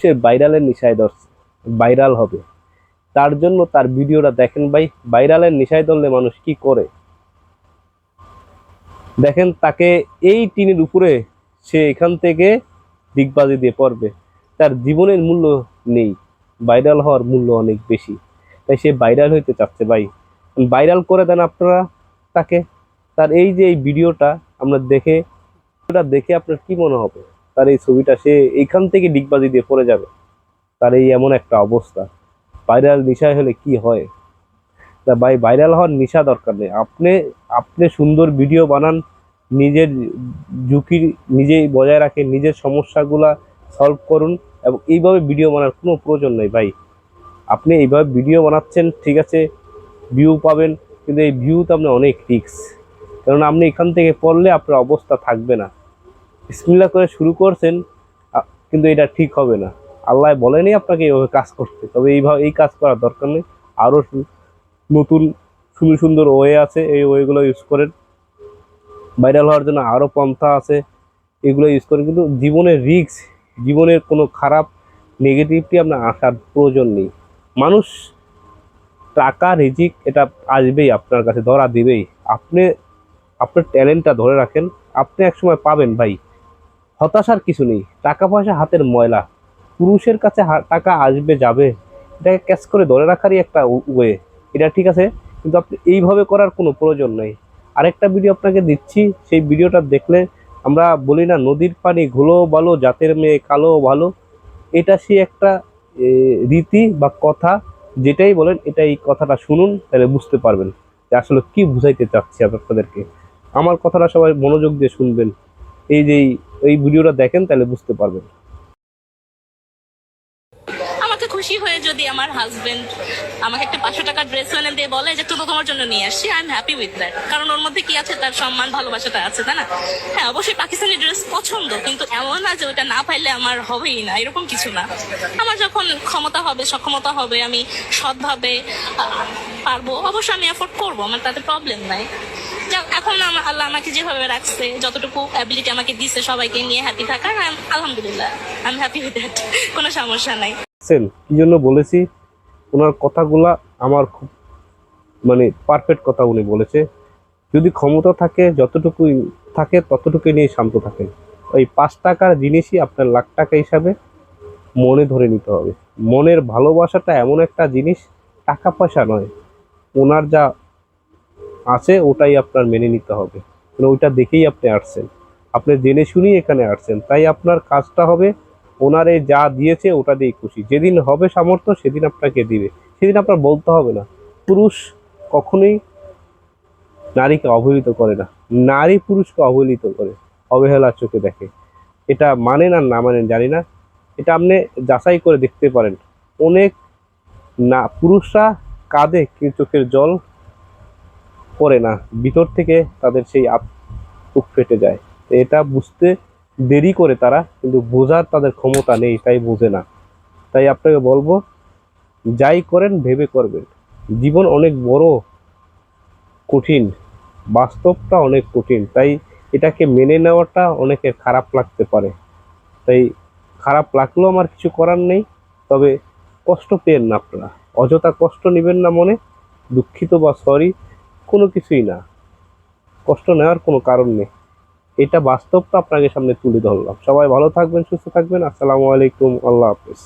সে ভাইরালের নেশায় ধরছে, ভাইরাল হবে, তার জন্য তার ভিডিওটা দেখেন ভাই। ভাইরালের নেশায় ধরলে মানুষ কি করে দেখেন, তাকে এই টিনের উপরে সে এখান থেকে ডিগবাজি দিয়ে পড়বে, তার জীবনের মূল্য নেই, ভাইরাল হওয়ার মূল্য অনেক বেশি। তাই সে ভাইরাল হইতে চাচ্ছে ভাই, ভাইরাল করে দেন আপনারা তাকে। তার এই যে এই ভিডিওটা আমরা দেখে, ওটা দেখে আপনার কি মনে হবে? তার এই ছবিটা সে এইখান থেকে ডিগবাজি দিয়ে পড়ে যাবে, তার এই এমন একটা অবস্থা। ভাইরাল নেশায় হলে কি হয়? তা ভাই, ভাইরাল হওয়ার নেশা দরকার নেই। আপনি আপনি সুন্দর ভিডিও বানান, নিজের ঝুঁকি নিজেই বজায় রাখেন, নিজের সমস্যাগুলা সলভ করুন, এবং এইভাবে ভিডিও বানার কোনো প্রয়োজন নেই ভাই। আপনি এইভাবে ভিডিও বানাচ্ছেন, ঠিক আছে, ভিউ পাবেন, কিন্তু এই ভিউতে আপনার অনেক রিস্ক। কারণ আপনি এখান থেকে পড়লে আপনার অবস্থা থাকবে না। বিসমিল্লাহ করে শুরু করছেন, কিন্তু এটা ঠিক হবে না। আল্লাহ বলেনি আপনাকে এইভাবে কাজ করতে, তবে এইভাবে এই কাজ করার দরকার নেই। আরও নতুন সুন্দর সুন্দর ওয়ে আছে, এই ওয়েগুলো ইউজ করেন। ভাইরাল হওয়ার জন্য আরও পন্থা আছে, এগুলো ইউজ করেন। কিন্তু জীবনের রিস্ক, জীবনের কোনো খারাপ নেগেটিভিটি আপনার আসার প্রয়োজন নেই। মানুষ টাকা রিজিক এটা আসবেই, আপনার কাছে ধরা দিবেই। আপনি আপনার ট্যালেন্টটা ধরে রাখেন, আপনি একসময় পাবেন ভাই। হতাশার কিছু নেই, টাকা পয়সা হাতের ময়লা, পুরুষের কাছে টাকা আসবে যাবে, এটাকে ক্যাচ করে ধরে রাখারই একটা ওয়ে, এটা ঠিক আছে। কিন্তু আপনি এইভাবে করার কোনো প্রয়োজন নেই। আরেকটা ভিডিও আপনাকে দিচ্ছি, সেই ভিডিওটা দেখলে, আমরা বলি না নদীর পানি ঘোলো ভালো, জাতের মেয়ে কালো ভালো, এটা সেই একটা রীতি বা কথা, যেটাই বলেন এটা, এই কথাটা শুনুন, তাহলে বুঝতে পারবেন যে আসলে কি বুঝাইতে চাচ্ছি আপনাদেরকে। আমার কথাটা সবাই মনোযোগ দিয়ে শুনবেন, এই যে এই ভিডিওটা দেখেন, তাহলে বুঝতে পারবেন। আমাকে খুশি হয়ে যদি আমার হাজবেন্ড আমাকে একটা 500 টাকার ড্রেস এনে দিয়ে বলে যে তুমি তোমার জন্য নিয়ে আসছি, I am happy with that. কারণ ওর মধ্যে কি আছে, তার সম্মান ভালোবাসাটা আছে, তাই না? হ্যাঁ, অবশ্যই পাকিস্তানি ড্রেস পছন্দ, কিন্তু এমন না যে ওটা না পাইলে আমার হবেই না, এরকম কিছু না। আমার যখন ক্ষমতা হবে, সক্ষমতা হবে, আমি সৎভাবে পারবো, অবশ্যই আমি এফোর্ড করবো, আমার তাতে প্রবলেম নাই। এখন আল্লাহ আমাকে যেভাবে রাখছে, যতটুকু অ্যাবিলিটি আমাকে দিছে সবাইকে নিয়ে হ্যাপি থাকার, আলহামদুলিল্লাহ I am happy with that, কোনো সমস্যা নাই। কি জন্য বলেছি, ওনার কথাগুলা আমার খুব মানে পারফেক্ট কথা উনি বলেছে। যদি ক্ষমতা থাকে, যতটুকু থাকে ততটুকু নিয়ে শান্ত থাকেন। ওই 5 টাকার জিনিসই আপনার লাখ টাকা হিসাবে মনে ধরে নিতে হবে। মনের ভালোবাসাটা এমন একটা জিনিস, টাকা পয়সা নয়। ওনার যা আছে ওটাই আপনার মেনে নিতে হবে, মানে ওইটা দেখেই আপনি আসছেন, আপনি জেনে শুনেই এখানে আসছেন। তাই আপনার কাজটা হবে, ওনারে যা দিয়েছে ওটা দিয়ে খুশি। যেদিন হবে সামর্থ্য সেদিন আপনাকে দিবে, সেদিন আপনার বলতে হবে না। পুরুষ কখনোই নারীকে অবহেলিত করে না, নারী পুরুষকে অবহেলিত করে, অবহেলার চোখে দেখে। এটা মানেন আর না মানেন জানি না, এটা আপনি যাচাই করে দেখতে পারেন। অনেক না পুরুষরা কাঁদে, কিন্তু চোখের জল পড়ে না, ভিতর থেকে তাদের সেই বুক ফেটে যায়। তো এটা বুঝতে দেরি করে তারা, কিন্তু বোঝার তাদের ক্ষমতা নেই, তাই বোঝে না। তাই আপনাকে বলবো, যাই করেন ভেবে করবেন। জীবন অনেক বড়, কঠিন, বাস্তবটা অনেক কঠিন, তাই এটাকে মেনে নেওয়াটা অনেকের খারাপ লাগতে পারে। তাই খারাপ লাগলেও আমার কিছু করার নেই, তবে কষ্ট পেয়েন না আপনারা, অযথা কষ্ট নেবেন না মনে। দুঃখিত বা সরি কোনো কিছুই না, কষ্ট নেওয়ার কোনো কারণ নেই। এটা বাস্তবটা আপনাকে সামনে তুলে ধরলাম। সবাই ভালো থাকবেন, সুস্থ থাকবেন। আসসালামু আলাইকুম, আল্লাহ হাফেজ।